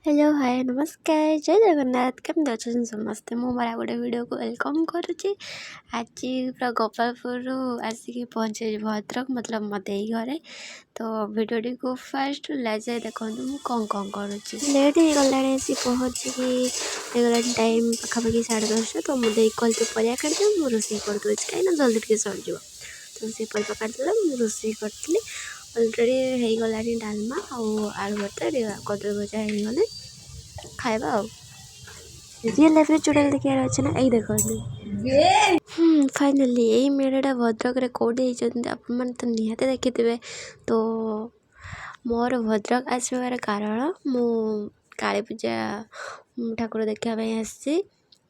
Hello hi नमस्कार जय जगन्नाथ केमती अच्छा समस्ते मो मारा गोटे वीडियो को वेलकम करुच्ची। आज पूरा गोपालपुर आसिक पहुँचे भद्रक मतलब मत घरे तो वीडियो को फास्ट लास्ट जाए देखो मुझे कौन करुच्ची लेट हो गला पहुँचिकी टाइम पाखापाखि 10:30 तो मुझे कल तो परिया काटदे मुझे रोसे करदे कहीं जल्दी टे सरीज तो से परिया काटदेला मुझे रोसे करी अलरेडी हो गलानी डालमा आलू भर्ता कदली भजा हो खाଇବା रियल लाइफ चुड़ाल देखार अच्छे ना यही देखो फाइनाली यही मेढ़ा भद्रक रे कौटी आपने तो निहाती देखिथे। तो मोर भद्रक आसबार कारण मु काली पूजा ठाकुर देखापी आसी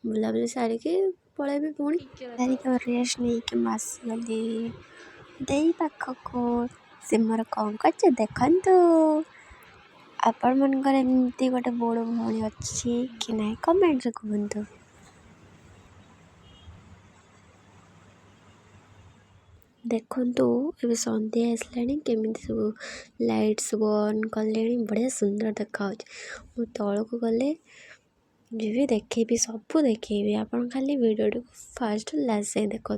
बुलाबुली सारिकी पलैबी पुणी सारिक रेस्ट नहीं आसगली दे पाखक से मोर कौन कर देखु आपण मनकर एमती गोटे बड़ भौणी अच्छी कि ना कमेंट रे कहतु। देखु ए सन्ध्या आसला केमी सब लाइट सब ऑन कले बढ़िया सुंदर देखा मु तौल को गले जी देखेबी सब देखेबी आपन खाली वीडियो फास्ट लास्ट जाए देखु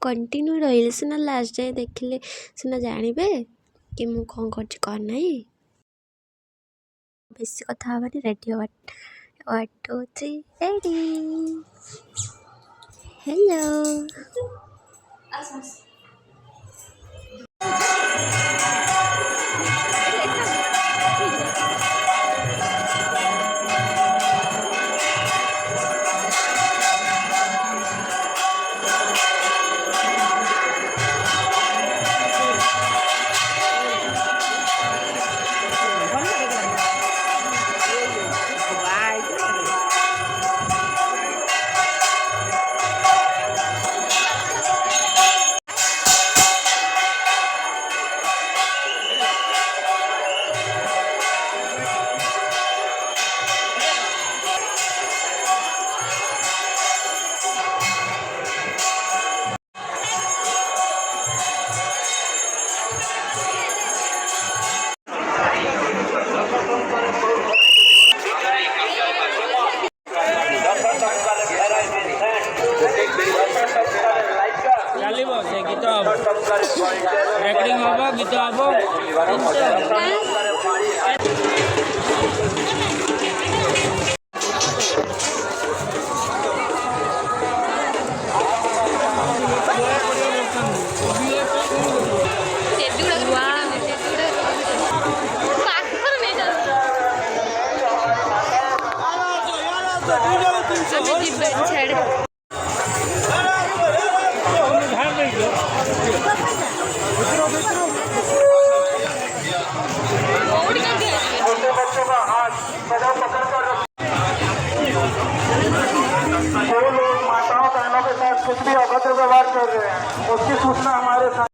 कंटिन्यू रही सीना लास्ट जाए देखिले सीना जानवे कि मु कौन कर नहीं बेसी कथा हमारी रेडी 1 2 3 रेडी हेलो गीत रेकर्डिंग हम गीत हम जो लोग माताओं बहनों के साथ कुछ भी अभद्र व्यवहार कर रहे हैं उसकी सूचना हमारे साथ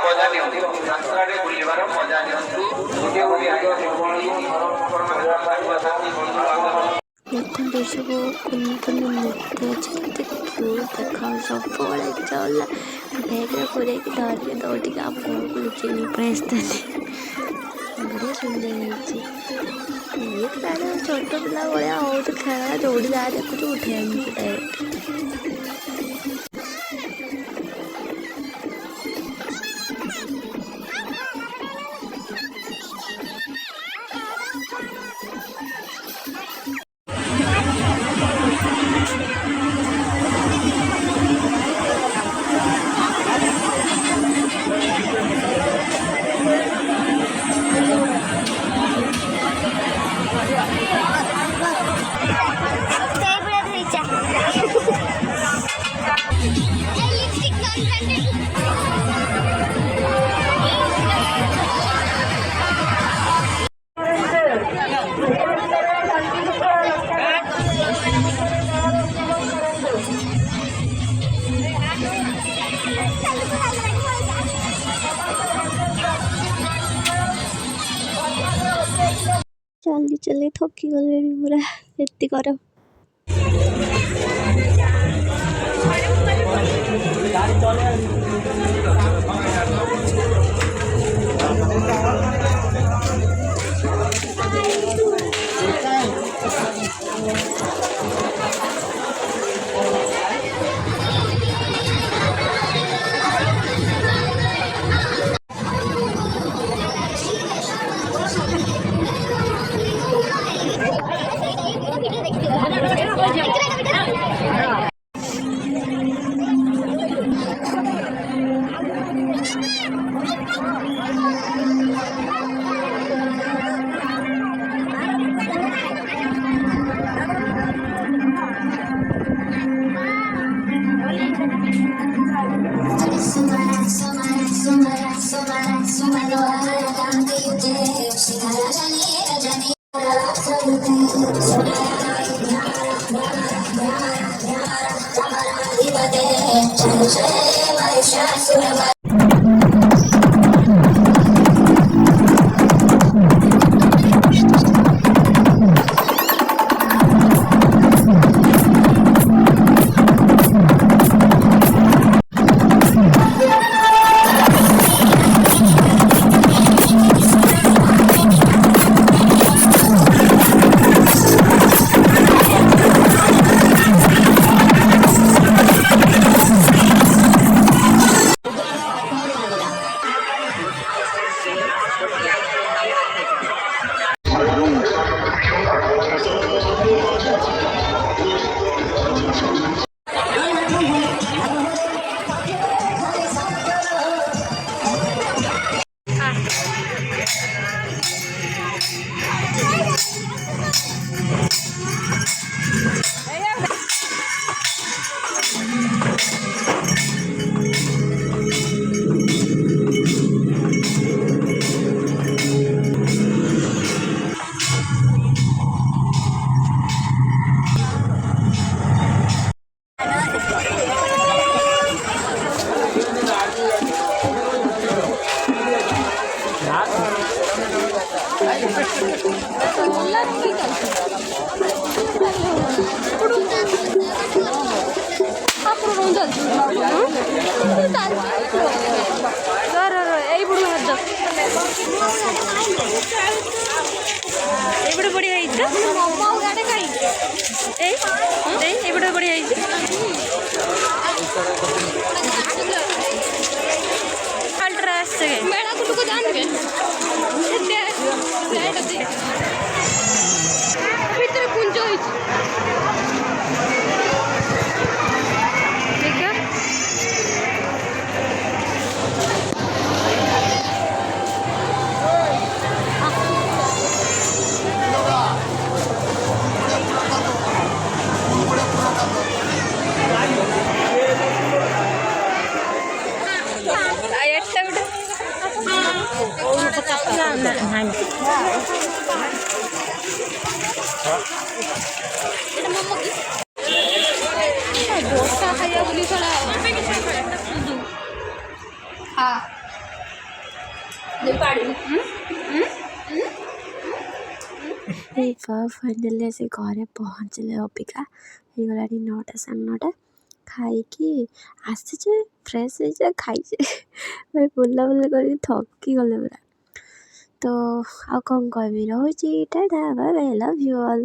मजा नहीं बुलवार मजा नहीं देखते सब कुन मूर्ति अच्छे देखा सब चला बैग पूरे धरिके दौड़ आप लुचे पड़े बढ़िया सुंदर ये छोट पिला भाया हो तो खेल दौड़ी जा देखु उठे डायरेक्ट चली चली थकी गले पूरा एति गरम। ଏଇପଟେ ବଢ଼ିଆ ହେଇଛି ଏଇପଟେ ବଢ଼ିଆ ହେଇଛି अल्ट्रा से मेरा कुछ को जान के भीतर कुंज होइछ देखा फाइनाली आसी घरे पहुँचले अबिका गला 9टा 9:30 खाई आसी फ्रेश हो खाई बुला बुला कर थकी गले पूरा तो आ कौन कह रोचे tata bye bye love you all.